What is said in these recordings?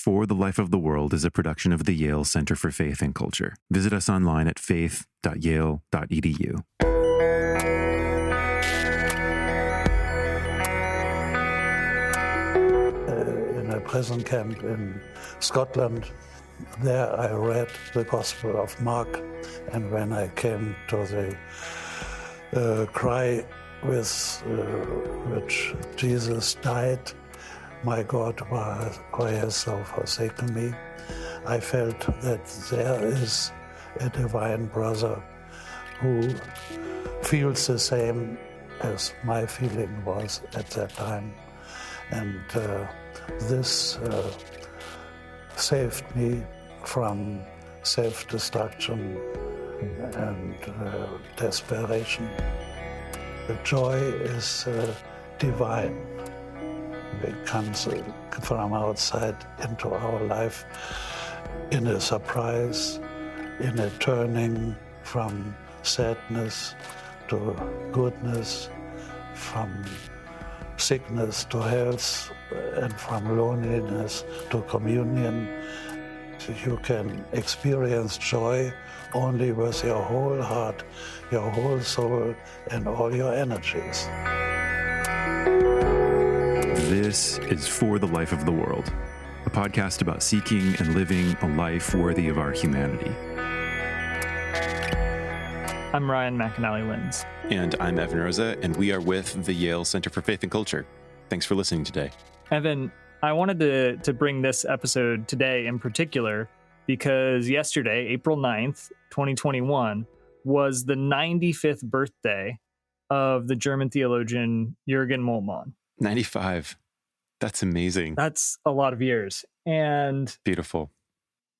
For the Life of the World is a production of the Yale Center for Faith and Culture. Visit us online at faith.yale.edu. In a prison camp in Scotland, there I read the Gospel of Mark, and when I came to the cry with which Jesus died, "My God, why hast thou forsaken me?" I felt that there is a divine brother who feels the same as my feeling was at that time. And this saved me from self-destruction and desperation. The joy is divine. It comes from outside into our life in a surprise, in a turning from sadness to goodness, from sickness to health, and from loneliness to communion. You can experience joy only with your whole heart, your whole soul, and all your energies. This is For the Life of the World, a podcast about seeking and living a life worthy of our humanity. I'm Ryan McAnally-Lins. And I'm Evan Rosa, and we are with the Yale Center for Faith and Culture. Thanks for listening today. Evan, I wanted to bring this episode today in particular because yesterday, April 9th, 2021, was the 95th birthday of the German theologian Jürgen Moltmann. 95. That's amazing. That's a lot of years. And beautiful.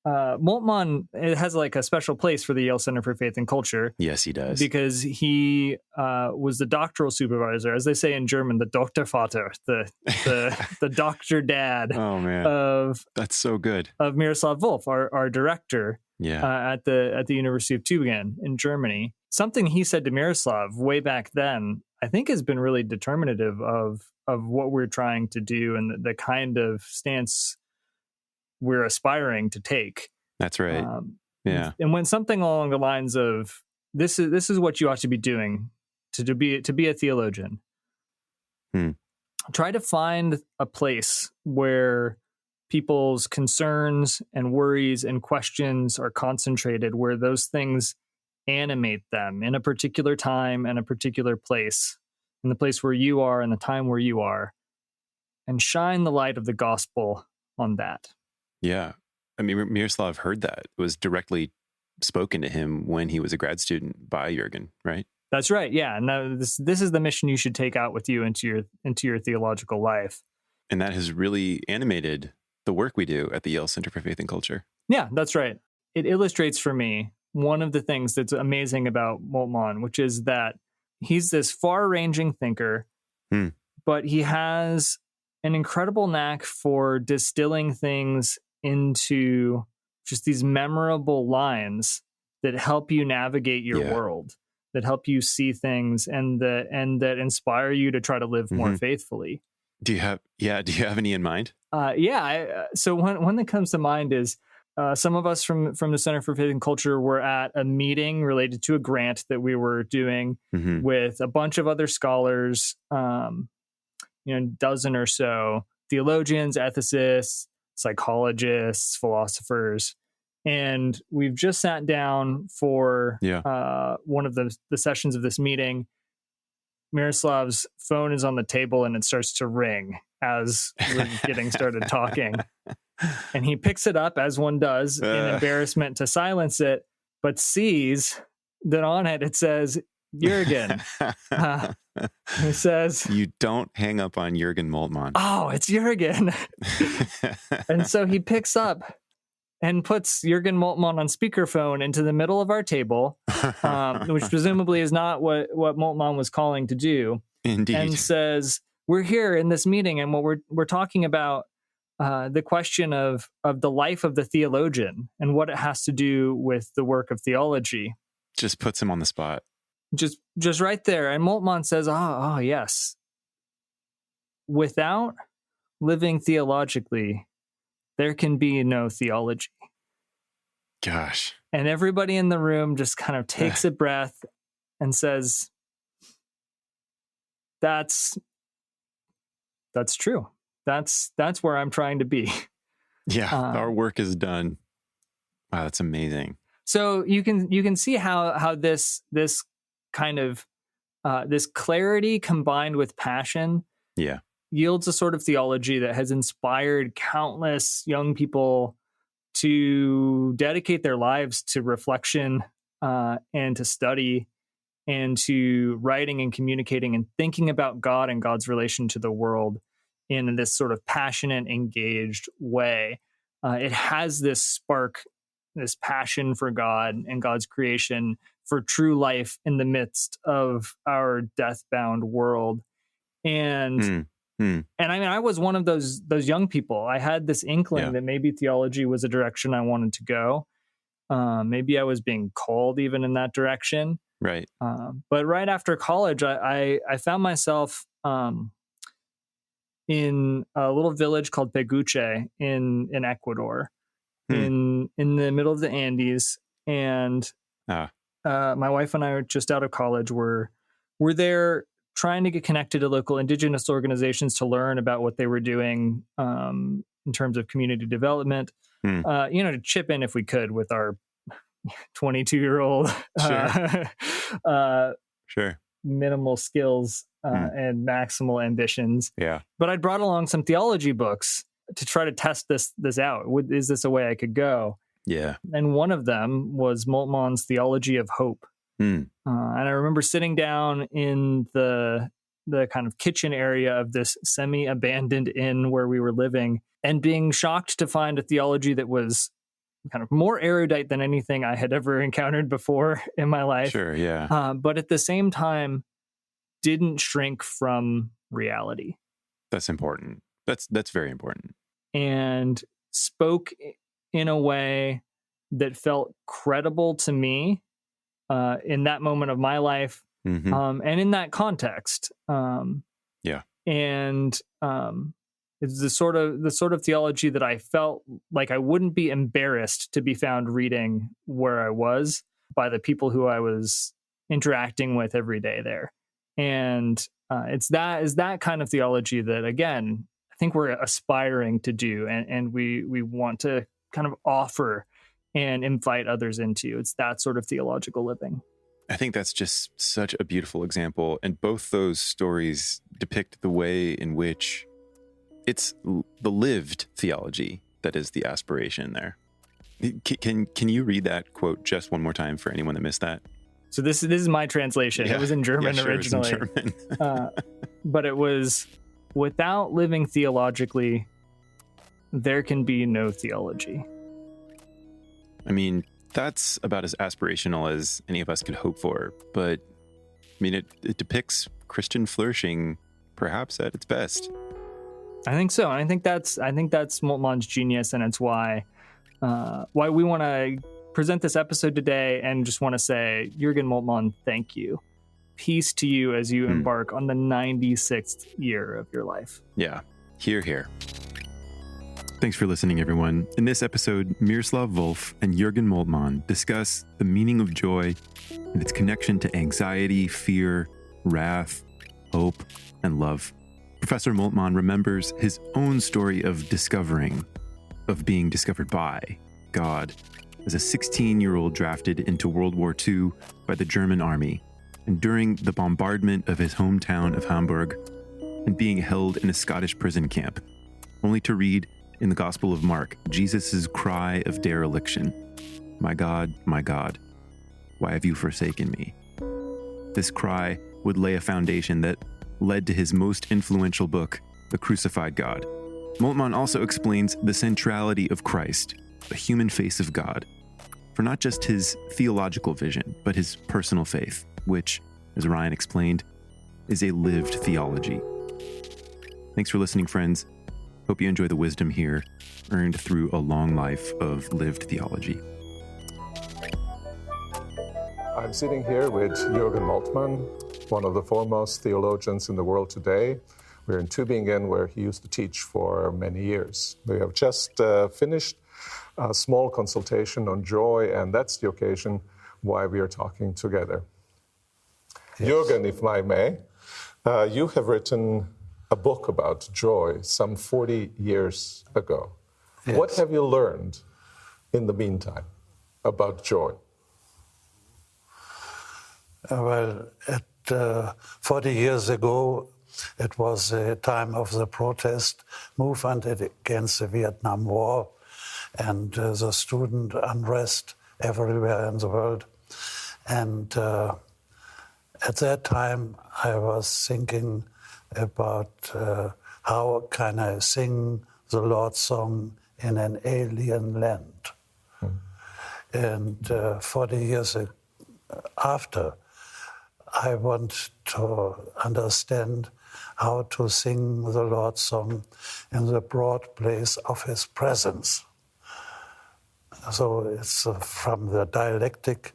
Moltmann, it has like a special place for the Yale Center for Faith and Culture. Yes, he does. Because he was the doctoral supervisor, as they say in German, the Doktorvater, the doctor dad. Oh man, that's so good. Of Miroslav Volf, our director. Yeah. At the University of Tübingen in Germany. Something he said to Miroslav way back then, I think, has been really determinative of what we're trying to do and the kind of stance we're aspiring to take. That's right. Yeah. And when something along the lines of this is what you ought to be doing to be a theologian. Try to find a place where people's concerns and worries and questions are concentrated, where those things animate them in a particular time and a particular place, in the place where you are and the time where you are, and shine the light of the gospel on that. Yeah. I mean, Miroslav heard that. It was directly spoken to him when he was a grad student by Jürgen, right? That's right. Yeah. And this is the mission you should take out with you into your theological life. And that has really animated the work we do at the Yale Center for Faith and Culture. Yeah, that's right. It illustrates for me one of the things that's amazing about Moltmann, which is that he's this far-ranging thinker, but he has an incredible knack for distilling things into just these memorable lines that help you navigate your world, that help you see things and that inspire you to try to live more faithfully. Do you have any in mind? So one that comes to mind is some of us from the Center for Faith and Culture were at a meeting related to a grant that we were doing with a bunch of other scholars, a dozen or so theologians, ethicists, psychologists, philosophers. And we've just sat down for one of the sessions of this meeting. Miroslav's phone is on the table and it starts to ring as we're getting started talking. And he picks it up, as one does, in embarrassment to silence it, but sees that on it says, Jürgen. He says, "You don't hang up on Jürgen Moltmann." Oh, it's Jürgen. And so he picks up and puts Jürgen Moltmann on speakerphone into the middle of our table, which presumably is not what Moltmann was calling to do. Indeed. And says, "We're here in this meeting, and what we're talking about the question of the life of the theologian and what it has to do with the work of theology." Just puts him on the spot. Just right there. And Moltmann says, oh, yes. Without living theologically, there can be no theology. Gosh. And everybody in the room just kind of takes a breath and says, that's true. That's where I'm trying to be. Yeah, our work is done. Wow, that's amazing. So you can see how this kind of this clarity combined with passion yields a sort of theology that has inspired countless young people to dedicate their lives to reflection and to study and to writing and communicating and thinking about God and God's relation to the world in this sort of passionate, engaged way. It has this spark, this passion for God and God's creation, for true life in the midst of our death-bound world. And and I mean, I was one of those young people. I had this inkling that maybe theology was a direction I wanted to go. Maybe I was being called even in that direction. Right. But right after college, I found myself in a little village called Peguche in Ecuador, in the middle of the Andes. And my wife and I are just out of college. We're there trying to get connected to local indigenous organizations to learn about what they were doing in terms of community development, to chip in if we could with our 22-year-old minimal skills and maximal ambitions. Yeah. But I'd brought along some theology books to try to test this out. Is this a way I could go? Yeah. And one of them was Moltmann's Theology of Hope. And I remember sitting down in the kind of kitchen area of this semi-abandoned inn where we were living and being shocked to find a theology that was kind of more erudite than anything I had ever encountered before in my life. Sure, yeah. But at the same time, didn't shrink from reality. That's important. That's very important. And spoke in a way that felt credible to me in that moment of my life, and in that context. And it's the sort of theology that I felt like I wouldn't be embarrassed to be found reading where I was by the people who I was interacting with every day there. And it's that kind of theology that, again, I think we're aspiring to do, and we want to kind of offer and invite others into. It's that sort of theological living. I think that's just such a beautiful example. And both those stories depict the way in which it's the lived theology that is the aspiration there. Can you read that quote just one more time for anyone that missed that? So this is my translation. Yeah. It was in German originally. It was in German. But it was, without living theologically, there can be no theology. I mean, that's about as aspirational as any of us could hope for. But I mean, it depicts Christian flourishing perhaps at its best. I think so. And I think that's Moltmann's genius, and it's why we want to present this episode today and just want to say, Jürgen Moltmann, thank you. Peace to you as you embark on the 96th year of your life. Yeah. Hear, hear. Thanks for listening, everyone. In this episode, Miroslav Volf and Jürgen Moltmann discuss the meaning of joy and its connection to anxiety, fear, wrath, hope, and love. Professor Moltmann remembers his own story of being discovered by God as a 16-year-old drafted into World War II by the German army, and during the bombardment of his hometown of Hamburg, and being held in a Scottish prison camp, only to read in the Gospel of Mark Jesus' cry of dereliction, my God, why have you forsaken me?" This cry would lay a foundation that led to his most influential book, The Crucified God. Moltmann also explains the centrality of Christ, the human face of God, for not just his theological vision, but his personal faith, which, as Ryan explained, is a lived theology. Thanks for listening, friends. Hope you enjoy the wisdom here, earned through a long life of lived theology. I'm sitting here with Jürgen Moltmann, one of the foremost theologians in the world today. We're in Tübingen, where he used to teach for many years. We have just finished a small consultation on joy, and that's the occasion why we are talking together. Yes. Jürgen, if I may, you have written a book about joy some 40 years ago. Yes. What have you learned in the meantime about joy? Well, 40 years ago, it was a time of the protest movement against the Vietnam War and the student unrest everywhere in the world. And at that time, I was thinking about how can I sing the Lord's song in an alien land. And 40 years after, I want to understand how to sing the Lord's song in the broad place of His presence. So it's from the dialectic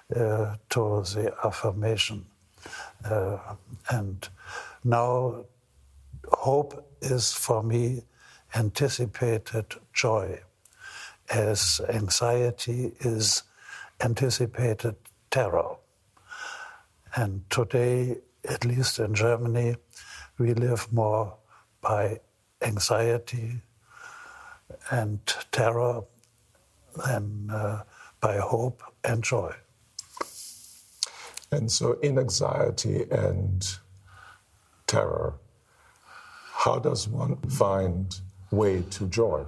to the affirmation. And now hope is for me anticipated joy, as anxiety is anticipated terror. And today, at least in Germany, we live more by anxiety and terror than by hope and joy. And so in anxiety and terror, how does one find way to joy?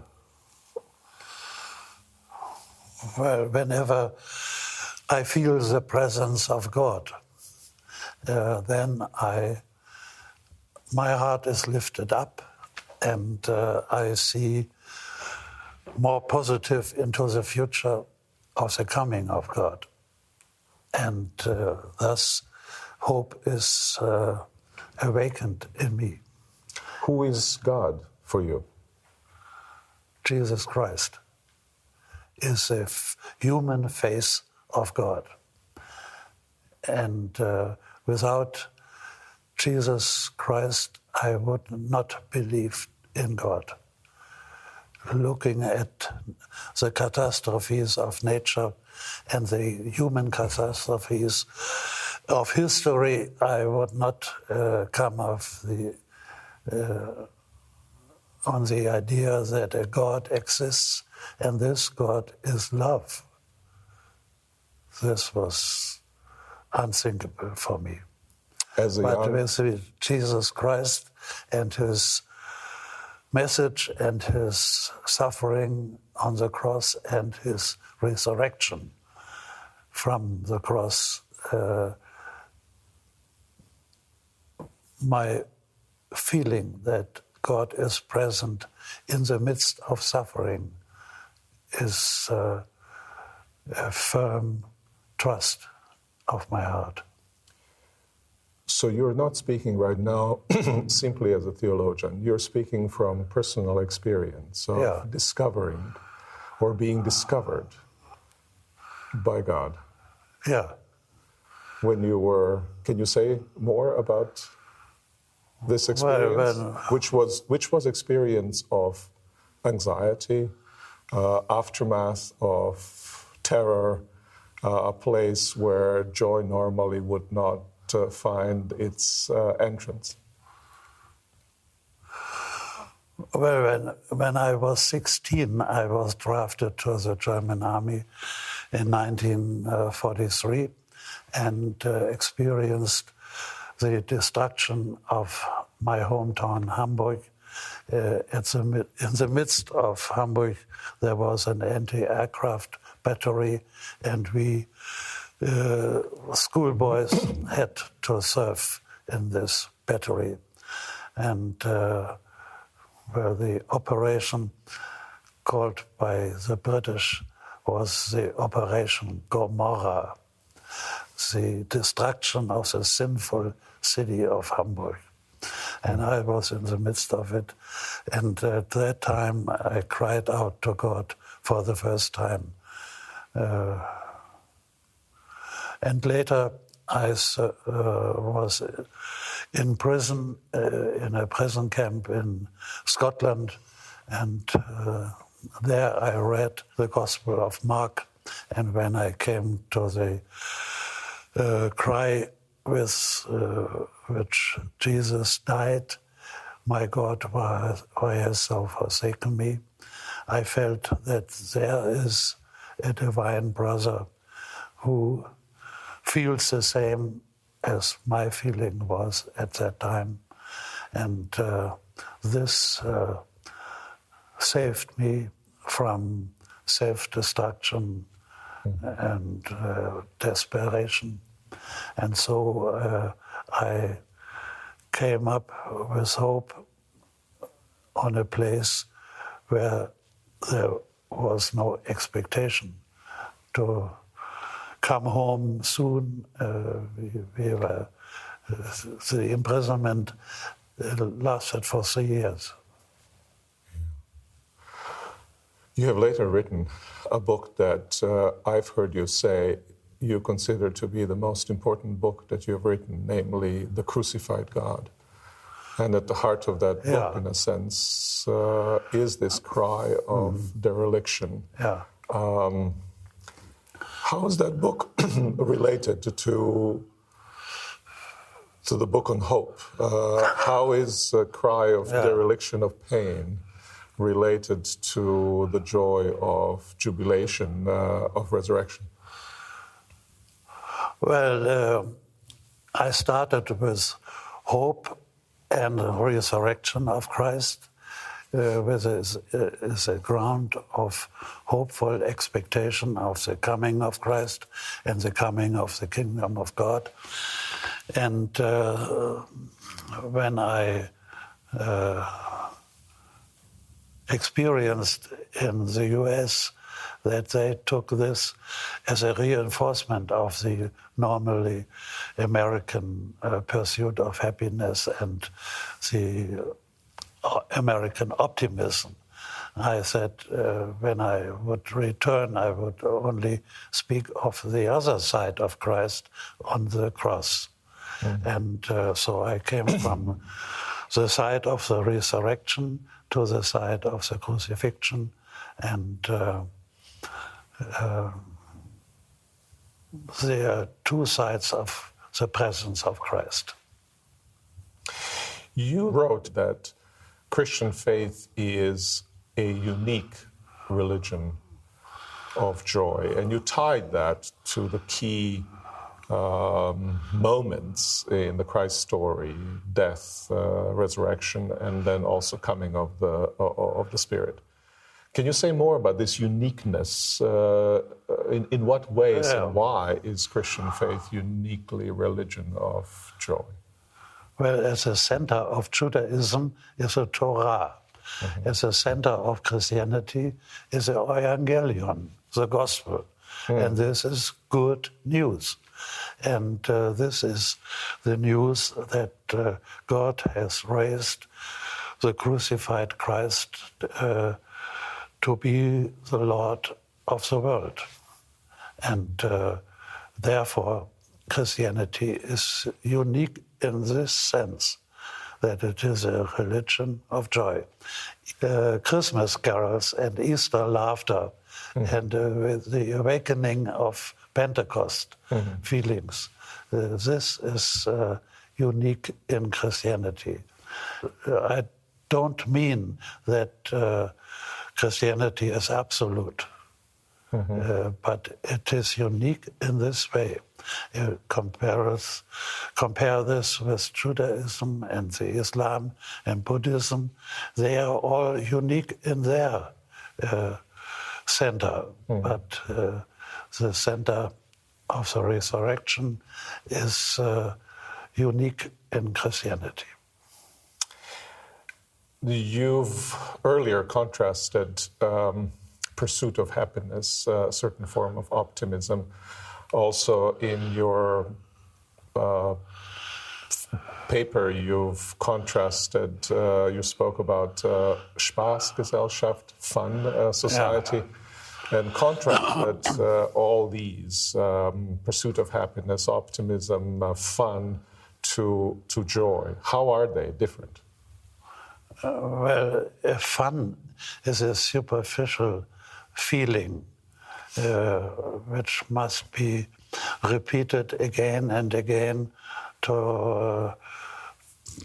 Well, whenever I feel the presence of God, then my heart is lifted up, and I see more positive into the future of the coming of God. And thus hope is awakened in me. Who is God for you? Jesus Christ is a human face of God. And without Jesus Christ, I would not believe in God. Looking at the catastrophes of nature and the human catastrophes of history, I would not come on the idea that a God exists, and this God is love. This was unthinkable for me. But with Jesus Christ and His message and His suffering on the cross and His resurrection from the cross, my feeling that God is present in the midst of suffering is a firm trust of my heart. So you're not speaking right now simply as a theologian. You're speaking from personal experience of discovering or being discovered by God. Yeah. When you were, can you say more about this experience? Which was experience of anxiety, aftermath of terror, a place where joy normally would not find its entrance? Well, when I was 16, I was drafted to the German army in 1943 and experienced the destruction of my hometown, Hamburg. In the midst of Hamburg, there was an anti-aircraft battery, and we schoolboys had to serve in this battery. And where the operation called by the British was the Operation Gomorrah, the destruction of the sinful city of Hamburg. And I was in the midst of it. And at that time, I cried out to God for the first time. And later, I was in prison, in a prison camp in Scotland, and there I read the Gospel of Mark, and when I came to the cry with which Jesus died, "My God, why hast thou forsaken me?" I felt that there is a divine brother who feels the same as my feeling was at that time. And this saved me from self-destruction and desperation. And so I came up with hope on a place where there was no expectation to come home soon. We were, the imprisonment lasted for 3 years. You have later written a book that I've heard you say you consider to be the most important book that you have written, namely The Crucified God. And at the heart of that book, in a sense, is this cry of dereliction. Yeah. How is that book related to the book on hope? How is a cry of dereliction of pain related to the joy of jubilation, of resurrection? Well, I started with hope and the resurrection of Christ, which is a ground of hopeful expectation of the coming of Christ and the coming of the kingdom of God. And when I experienced in the US that they took this as a reinforcement of the normally American pursuit of happiness and the American optimism. I said when I would return, I would only speak of the other side of Christ on the cross. And so I came from the side of the resurrection to the side of the crucifixion, and there are two sides of the presence of Christ. You wrote that Christian faith is a unique religion of joy, and you tied that to the key moments in the Christ story: death, resurrection, and then also coming of the Spirit. Can you say more about this uniqueness? In what ways and why is Christian faith uniquely religion of joy? Well, as a center of Judaism is the Torah. As a center of Christianity is the Evangelion, the Gospel. And this is good news. And this is the news that God has raised the crucified Christ to be the Lord of the world. And therefore, Christianity is unique in this sense, that it is a religion of joy. Christmas carols and Easter laughter and with the awakening of Pentecost feelings, this is unique in Christianity. I don't mean that Christianity is absolute, but it is unique in this way. Compare this with Judaism and the Islam and Buddhism. They are all unique in their center, but the center of the resurrection is unique in Christianity. You've earlier contrasted pursuit of happiness, a certain form of optimism. Also, in your paper, you've contrasted, you spoke about Spaßgesellschaft, fun society, and contrasted all these pursuit of happiness, optimism, fun to joy. How are they different? Well, fun is a superficial feeling which must be repeated again and again to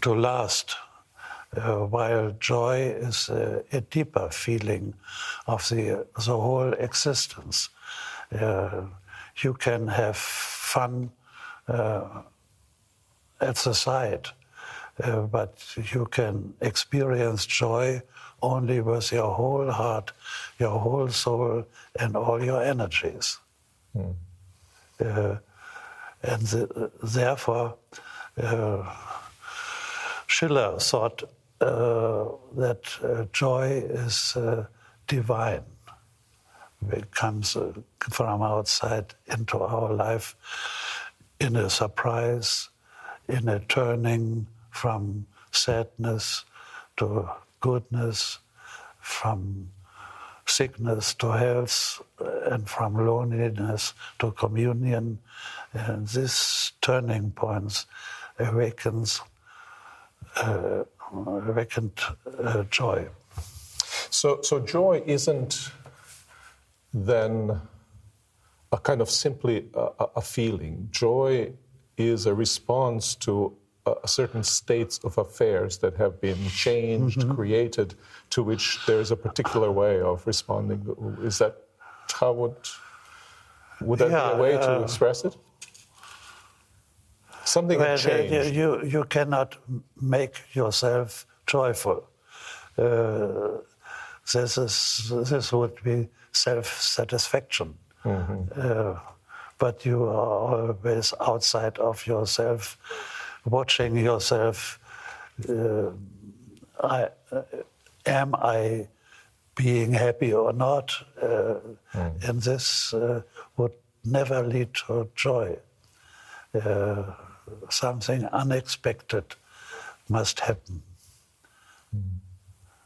last. While joy is a deeper feeling of the whole existence. You can have fun at the side, but you can experience joy only with your whole heart, your whole soul, and all your energies. Therefore, Schiller thought that joy is divine. It comes from outside into our life in a surprise, in a turning from sadness to goodness, from sickness to health, and from loneliness to communion. And this turning points awakened joy. So joy isn't then a kind of simply a feeling. Joy is a response to certain states of affairs that have been changed, created, to which there's a particular way of responding. Is that how would that be a way to express it? Something that changed. You cannot make yourself joyful. This would be self-satisfaction. But you are always outside of yourself, watching yourself. Am I being happy or not? And this would never lead to joy. Something unexpected must happen.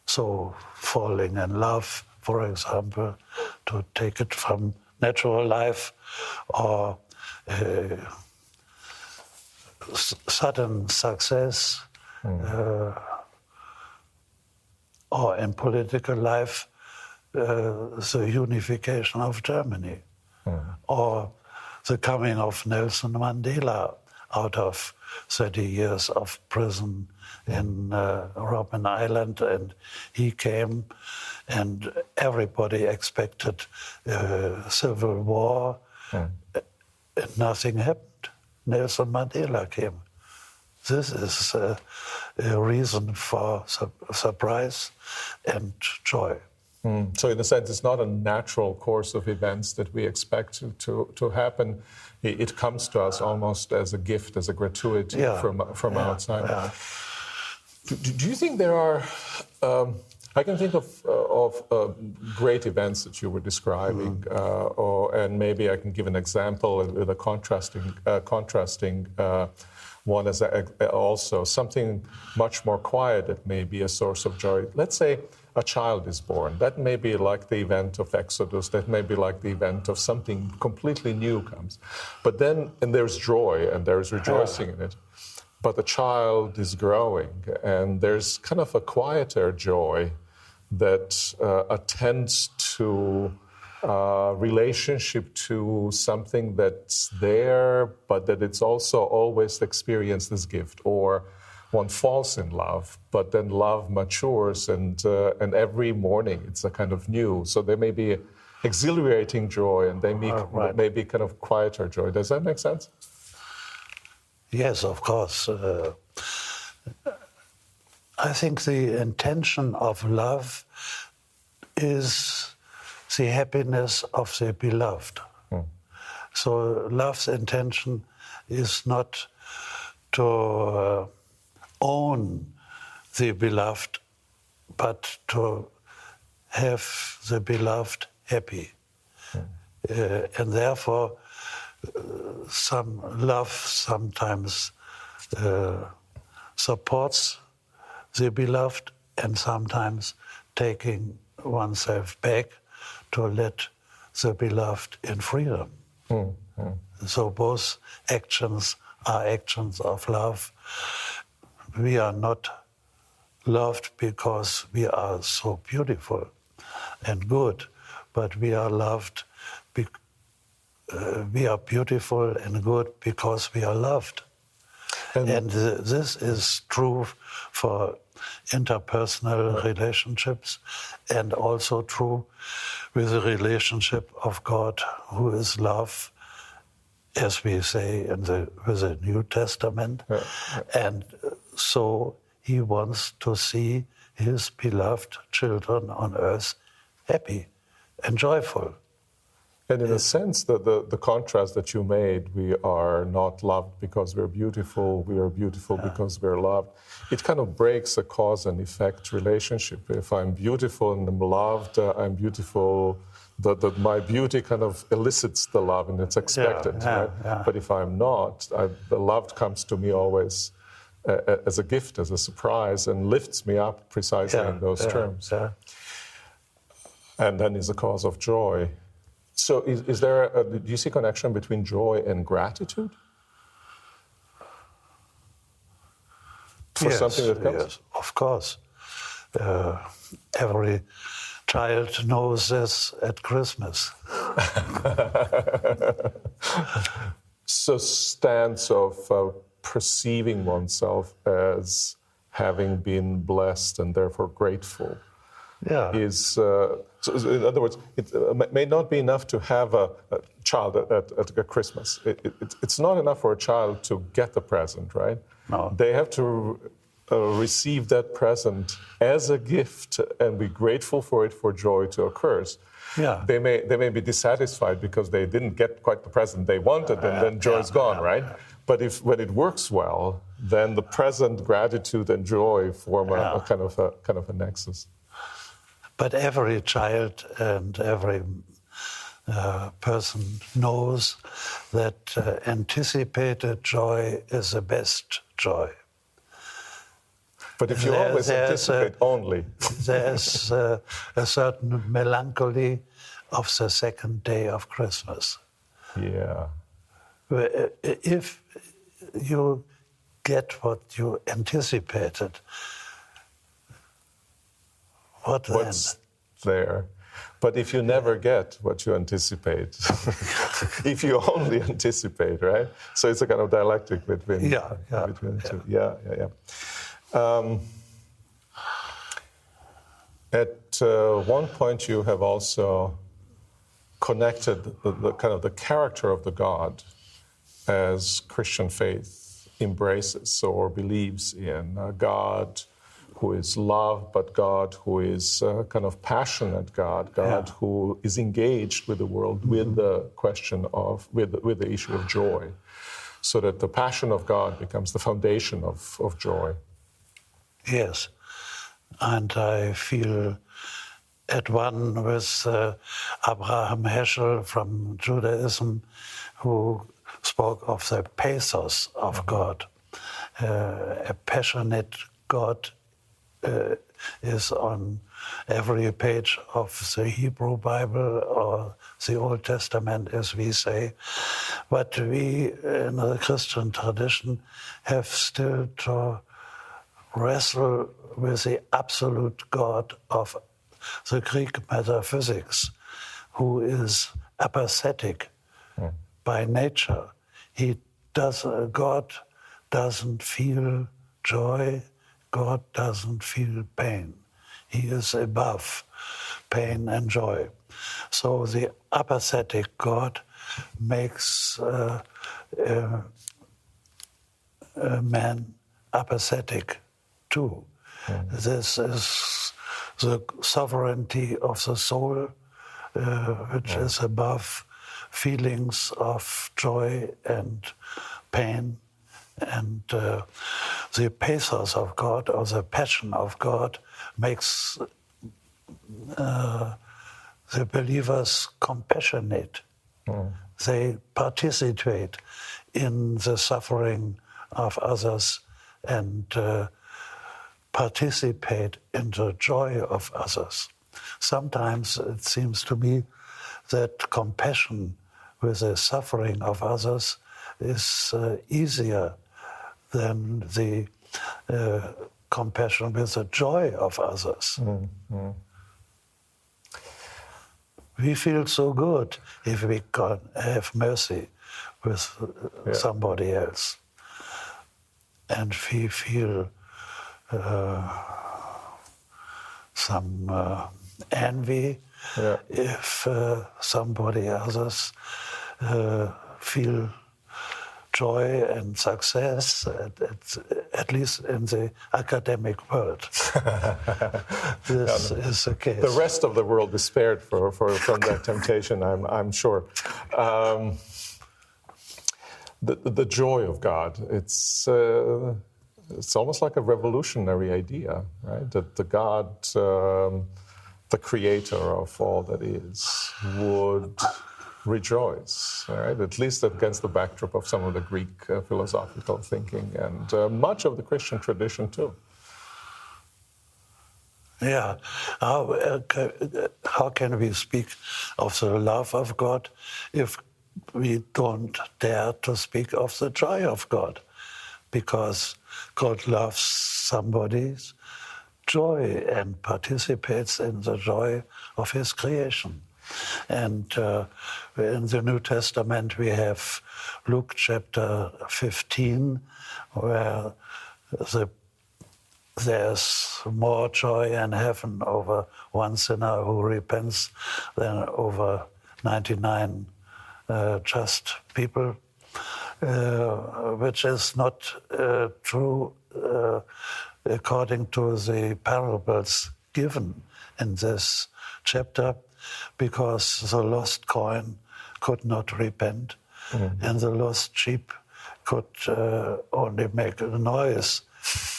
So falling in love, for example, to take it from natural life, or sudden success, or in political life, the unification of Germany, or the coming of Nelson Mandela out of 30 years of prison in Robben Island, and he came, and everybody expected civil war, and nothing happened. Nelson Mandela came. This is a reason for surprise and joy. So in a sense, it's not a natural course of events that we expect to happen. It comes to us almost as a gift, as a gratuity from outside. Yeah. Do you think there are... I can think of great events that you were describing, and maybe I can give an example with a contrasting one as also something much more quiet that may be a source of joy. Let's say a child is born. That may be like the event of Exodus. That may be like the event of something completely new comes. But then, and there's joy and there's rejoicing in it. But the child is growing, and there's kind of a quieter joy that attends to relationship to something that's there, but that it's also always experienced as gift. Or one falls in love, but then love matures, and every morning it's a kind of new. So there may be exhilarating joy, and they may be kind of quieter joy. Does that make sense? Yes, of course. I think the intention of love is the happiness of the beloved. So love's intention is not to own the beloved, but to have the beloved happy. And therefore, some love sometimes supports the beloved, and sometimes taking oneself back to let the beloved in freedom. So both actions are actions of love. We are not loved because we are so beautiful and good, but we are loved. We are beautiful and good because we are loved. And this is true for interpersonal relationships, and also true with the relationship of God, who is love, as we say with the New Testament. And so he wants to see his beloved children on earth happy and joyful. And in a sense, the contrast that you made, we are not loved because we're beautiful, we are beautiful because we're loved, it kind of breaks a cause and effect relationship. If I'm beautiful and I'm loved, I'm beautiful, my beauty kind of elicits the love and it's expected, right? But if I'm not, the love comes to me always as a gift, as a surprise, and lifts me up precisely in those terms. And then is a cause of joy. So is there do you see connection between joy and gratitude? For something that comes? Yes, of course. Every child knows this at Christmas. So stance of perceiving oneself as having been blessed and therefore grateful is, so in other words, it may not be enough to have a child at Christmas. It's not enough for a child to get the present, right? No. They have to receive that present as a gift and be grateful for it for joy to occur. Yeah. They may be dissatisfied because they didn't get quite the present they wanted, and then joy's gone, right? But when it works well, then the present gratitude and joy form a kind of a nexus. But every child and every person knows that anticipated joy is the best joy. But if you always anticipate only... There's a certain melancholy of the second day of Christmas. Yeah. If you get what you anticipated, what's there? But if you never get what you anticipate, if you only anticipate, right? So it's a kind of dialectic between the two. At one point, you have also connected the kind of the character of the God as Christian faith embraces or believes in, a God who is love, but God who is kind of passionate God who is engaged with the world with the question of, with the issue of joy, so that the passion of God becomes the foundation of joy. Yes, and I feel at one with Abraham Heschel from Judaism, who spoke of the pathos of God. A passionate God is on every page of the Hebrew Bible or the Old Testament, as we say. But we, in the Christian tradition, have still to wrestle with the absolute God of the Greek metaphysics, who is apathetic by nature. God doesn't feel joy, God doesn't feel pain. He is above pain and joy. So the apathetic God makes a man apathetic too. This is the sovereignty of the soul, which is above feelings of joy and pain. And the pathos of God, or the passion of God, makes the believers compassionate. They participate in the suffering of others and participate in the joy of others. Sometimes it seems to me that compassion with the suffering of others is easier than the compassion with the joy of others. Mm-hmm. We feel so good if we can have mercy with somebody else. And we feel some envy if somebody others feel joy and success, at least in the academic world. This is the case. The rest of the world is spared from that temptation, I'm sure. The joy of God, it's almost like a revolutionary idea, right? That the God, the creator of all that is, would rejoice, right? At least against the backdrop of some of the Greek philosophical thinking and much of the Christian tradition too. Yeah. How can we speak of the love of God if we don't dare to speak of the joy of God? Because God loves somebody's joy and participates in the joy of his creation. And in the New Testament we have Luke chapter 15, where there's more joy in heaven over one sinner who repents than over 99 just people, which is not true according to the parables given in this chapter, because the lost coin could not repent, and the lost sheep could only make a noise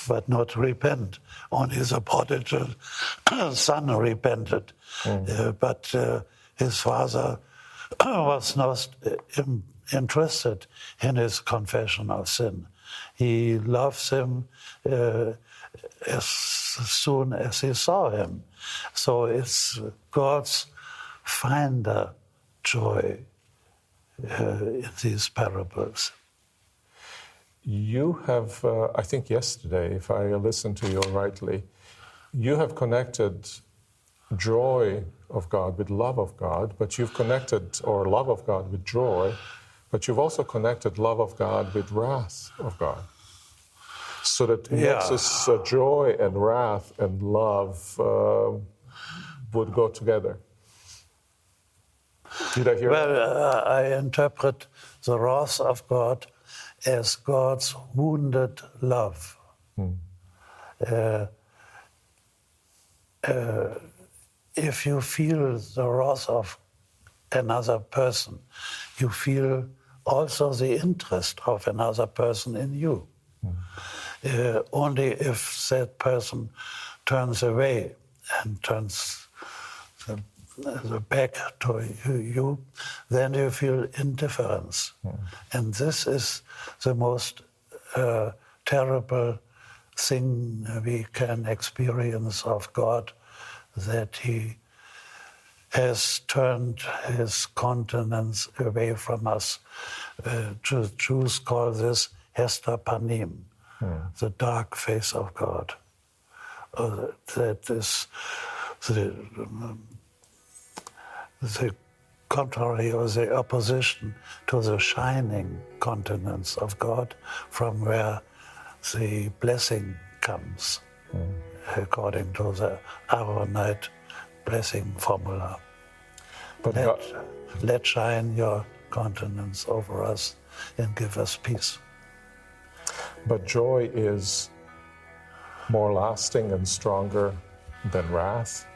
but not repent. Only the prodigal son repented. But his father was not interested in his confession of sin. He loves him as soon as he saw him. So it's God's finder joy in these parables. You have, I think yesterday, if I listened to you rightly, you have connected joy of God with love of God, but you've connected, or love of God with joy, but you've also connected love of God with wrath of God. So that Moses' joy and wrath and love would go together. Did I hear that? Well, I interpret the wrath of God as God's wounded love. If you feel the wrath of another person, you feel also the interest of another person in you. Only if that person turns away and turns the back to you, then you feel indifference. And this is the most terrible thing we can experience of God, that he has turned his countenance away from us. Jews call this Hester Panim, the dark face of God. That is the contrary or the opposition to the shining countenance of God, from where the blessing comes, according to the Aaronite blessing formula. But let shine your countenance over us and give us peace. But joy is more lasting and stronger than wrath.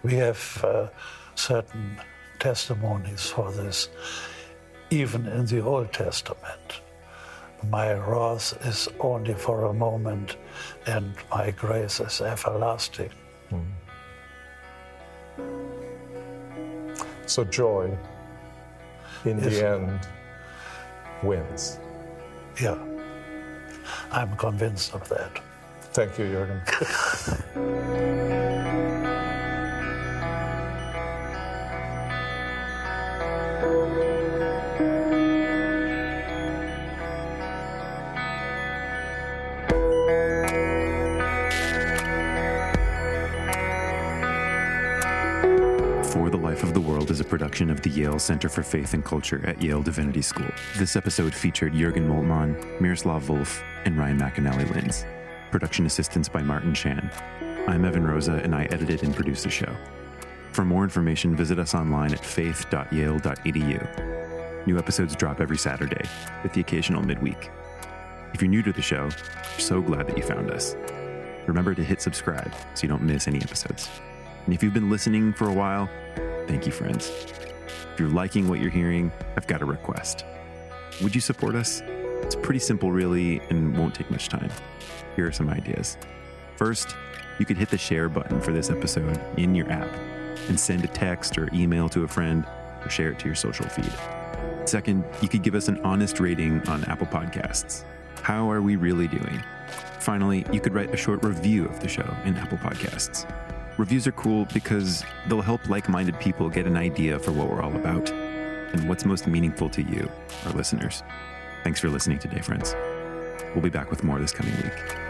We have certain testimonies for this, even in the Old Testament. My wrath is only for a moment, and my grace is everlasting. So joy, in the end, wins. Yeah, I'm convinced of that. Thank you, Jürgen. For the Life of the World is a production of the Yale Center for Faith and Culture at Yale Divinity School. This episode featured Jürgen Moltmann, Miroslav Volf, and Ryan McAnally-Linz. Production assistance by Martin Chan. I'm Evan Rosa, and I edited and produced the show. For more information, visit us online at faith.yale.edu. New episodes drop every Saturday, with the occasional midweek. If you're new to the show, we're so glad that you found us. Remember to hit subscribe so you don't miss any episodes. And if you've been listening for a while, thank you, friends. If you're liking what you're hearing, I've got a request. Would you support us? It's pretty simple, really, and won't take much time. Here are some ideas. First, you could hit the share button for this episode in your app and send a text or email to a friend or share it to your social feed. Second, you could give us an honest rating on Apple Podcasts. How are we really doing? Finally, you could write a short review of the show in Apple Podcasts. Reviews are cool because they'll help like-minded people get an idea for what we're all about and what's most meaningful to you, our listeners. Thanks for listening today, friends. We'll be back with more this coming week.